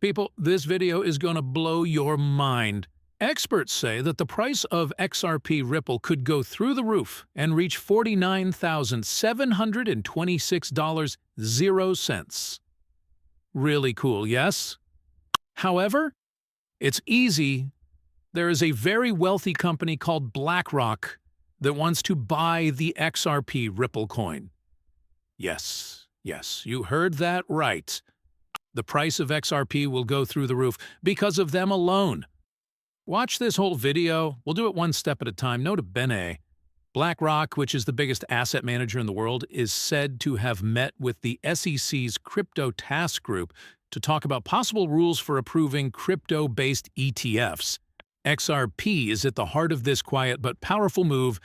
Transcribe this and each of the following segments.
People, this video is going to blow your mind. Experts say that the price of XRP Ripple could go through the roof and reach $49,726.00. Really cool, yes? However, it's easy. There is a very wealthy company called BlackRock that wants to buy the XRP Ripple coin. Yes, you heard that right. The price of XRP will go through the roof because of them alone. Watch this whole video. We'll do it one step at a time. Nota bene. BlackRock, which is the biggest asset manager in the world, is said to have met with the SEC's Crypto Task Group to talk about possible rules for approving crypto-based ETFs. XRP is at the heart of this quiet but powerful move.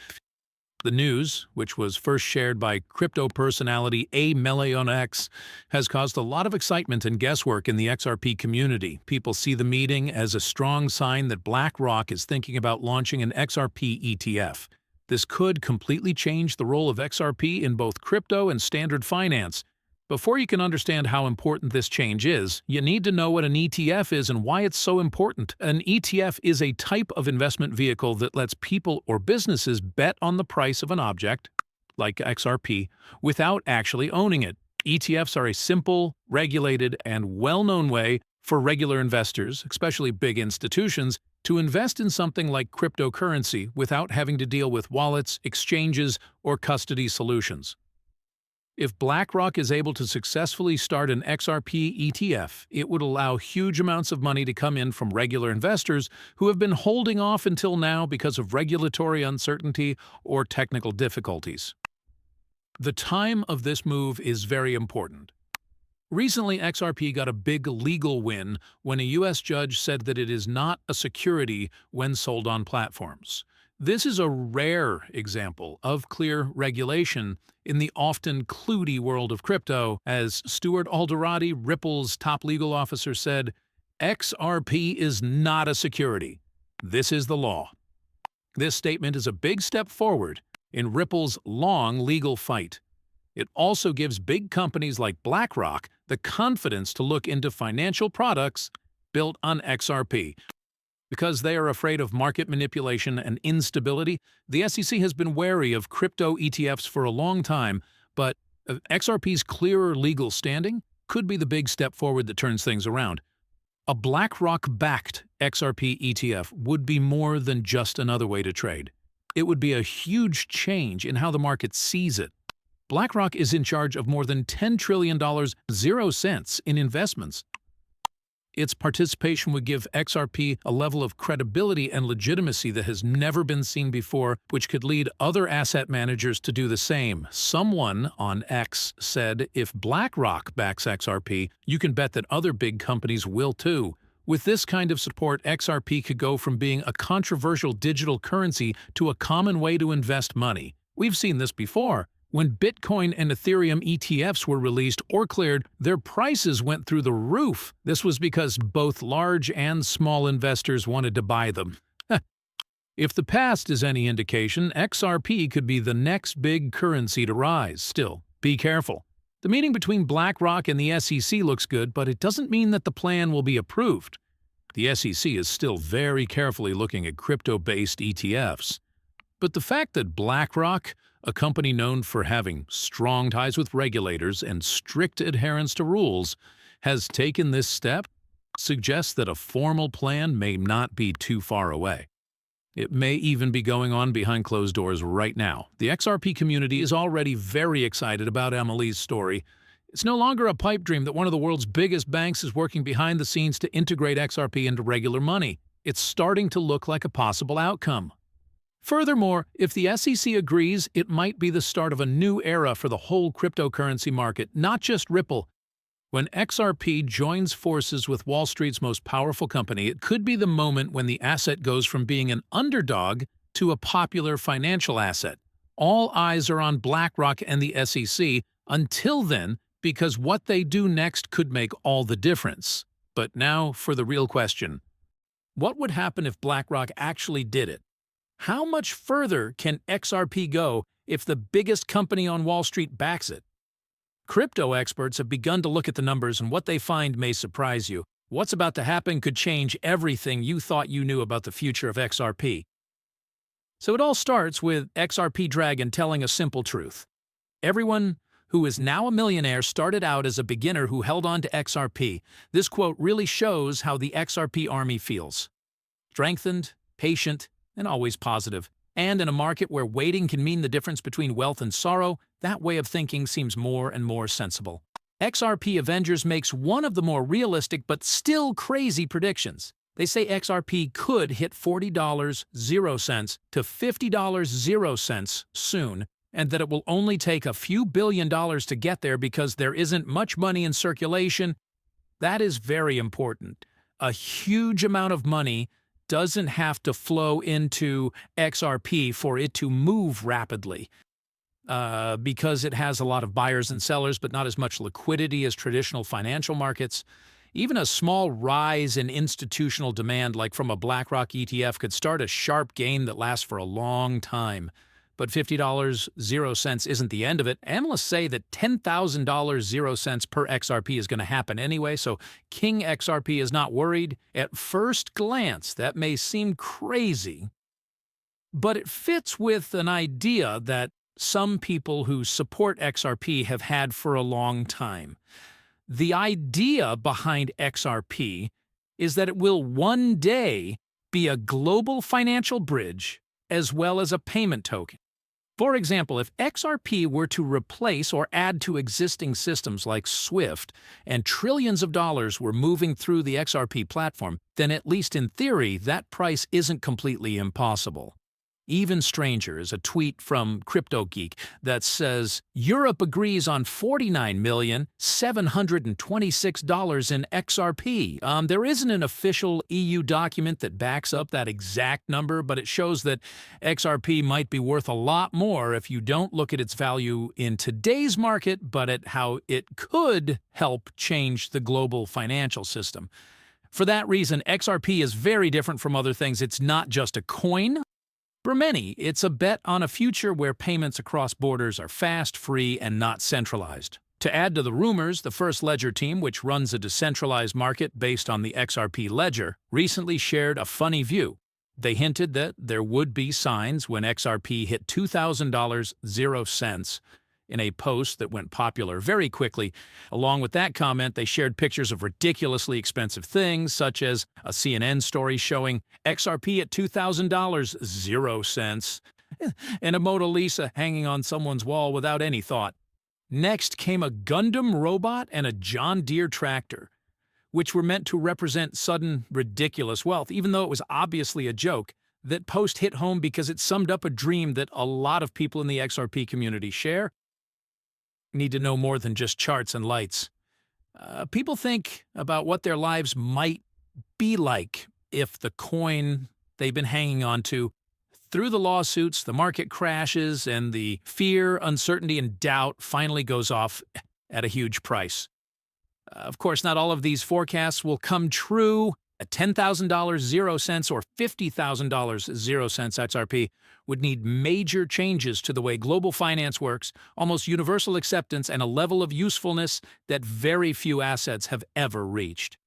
The news, which was first shared by crypto personality A Million X, has caused a lot of excitement and guesswork in the XRP community. People see the meeting as a strong sign that BlackRock is thinking about launching an XRP ETF. This could completely change the role of XRP in both crypto and standard finance. Before you can understand how important this change is, you need to know what an ETF is and why it's so important. An ETF is a type of investment vehicle that lets people or businesses bet on the price of an object, like XRP, without actually owning it. ETFs are a simple, regulated, and well-known way for regular investors, especially big institutions, to invest in something like cryptocurrency without having to deal with wallets, exchanges, or custody solutions. If BlackRock is able to successfully start an XRP ETF, it would allow huge amounts of money to come in from regular investors who have been holding off until now because of regulatory uncertainty or technical difficulties. The time of this move is very important. Recently, XRP got a big legal win when a U.S. judge said that it is not a security when sold on platforms. This is a rare example of clear regulation in the often kludgy world of crypto. As Stuart Alderati, Ripple's top legal officer, said, XRP is not a security. This is the law. This statement is a big step forward in Ripple's long legal fight. It also gives big companies like BlackRock the confidence to look into financial products built on XRP. Because they are afraid of market manipulation and instability, the SEC has been wary of crypto ETFs for a long time, but XRP's clearer legal standing could be the big step forward that turns things around. A BlackRock-backed XRP ETF would be more than just another way to trade. It would be a huge change in how the market sees it. BlackRock is in charge of more than $10 trillion, 0 cents, in investments. Its participation would give XRP a level of credibility and legitimacy that has never been seen before, which could lead other asset managers to do the same. Someone on X said, if BlackRock backs XRP, you can bet that other big companies will too. With this kind of support, XRP could go from being a controversial digital currency to a common way to invest money. We've seen this before. When Bitcoin and Ethereum ETFs were released or cleared, their prices went through the roof. This was because both large and small investors wanted to buy them. If the past is any indication, XRP could be the next big currency to rise. Still, be careful. The meeting between BlackRock and the SEC looks good, but it doesn't mean that the plan will be approved. The SEC is still very carefully looking at crypto-based ETFs. But the fact that BlackRock, a company known for having strong ties with regulators and strict adherence to rules, has taken this step suggests that a formal plan may not be too far away. It may even be going on behind closed doors right now. The XRP community is already very excited about Emily's story. It's no longer a pipe dream that one of the world's biggest banks is working behind the scenes to integrate XRP into regular money. It's starting to look like a possible outcome. Furthermore, if the SEC agrees, it might be the start of a new era for the whole cryptocurrency market, not just Ripple. When XRP joins forces with Wall Street's most powerful company, it could be the moment when the asset goes from being an underdog to a popular financial asset. All eyes are on BlackRock and the SEC until then, because what they do next could make all the difference. But now for the real question. What would happen if BlackRock actually did it? How much further can XRP go if the biggest company on Wall Street backs it? Crypto experts have begun to look at the numbers, and what they find may surprise you. What's about to happen could change everything you thought you knew about the future of XRP. So it all starts with XRP Dragon telling a simple truth. Everyone who is now a millionaire started out as a beginner who held on to XRP. This quote really shows how the XRP army feels. Strengthened, patient, and always positive. And in a market where waiting can mean the difference between wealth and sorrow, that way of thinking seems more and more sensible. XRP Avengers makes one of the more realistic but still crazy predictions. They say XRP could hit $40.00 to $50.00 soon, and that it will only take a few billion dollars to get there because there isn't much money in circulation. That is very important. A huge amount of money doesn't have to flow into XRP for it to move rapidly. Because it has a lot of buyers and sellers, but not as much liquidity as traditional financial markets. Even a small rise in institutional demand, like from a BlackRock ETF, could start a sharp gain that lasts for a long time. But $50.00 isn't the end of it. Analysts say that $10,000.00 per XRP is going to happen anyway, so King XRP is not worried. At first glance, that may seem crazy, but it fits with an idea that some people who support XRP have had for a long time. The idea behind XRP is that it will one day be a global financial bridge as well as a payment token. For example, if XRP were to replace or add to existing systems like SWIFT and trillions of dollars were moving through the XRP platform, then at least in theory, that price isn't completely impossible. Even stranger is a tweet from CryptoGeek that says, Europe agrees on $49,726 in XRP. There isn't an official EU document that backs up that exact number, but it shows that XRP might be worth a lot more if you don't look at its value in today's market, but at how it could help change the global financial system. For that reason, XRP is very different from other things. It's not just a coin. For many, it's a bet on a future where payments across borders are fast, free, and not centralized. To add to the rumors, the First Ledger team, which runs a decentralized market based on the XRP ledger, recently shared a funny view. They hinted that there would be signs when XRP hit $2,000.00 in a post that went popular very quickly. Along with that comment, they shared pictures of ridiculously expensive things, such as a CNN story showing XRP at $2,000.00 and a Mona Lisa hanging on someone's wall without any thought. Next came a Gundam robot and a John Deere tractor, which were meant to represent sudden, ridiculous wealth, even though it was obviously a joke. That post hit home because it summed up a dream that a lot of people in the XRP community share. Need to know more than just charts and lights. People think about what their lives might be like if the coin they've been hanging on to, through the lawsuits, the market crashes, and the fear, uncertainty, and doubt finally goes off at a huge price. Of course, not all of these forecasts will come true. At $10,000.00 or $50,000.00 XRP would need major changes to the way global finance works, almost universal acceptance, and a level of usefulness that very few assets have ever reached.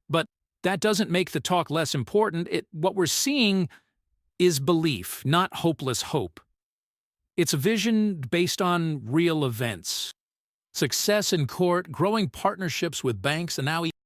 But that doesn't make the talk less important. What we're seeing is belief, not hopeless hope. It's a vision based on real events. Success in court, growing partnerships with banks, and now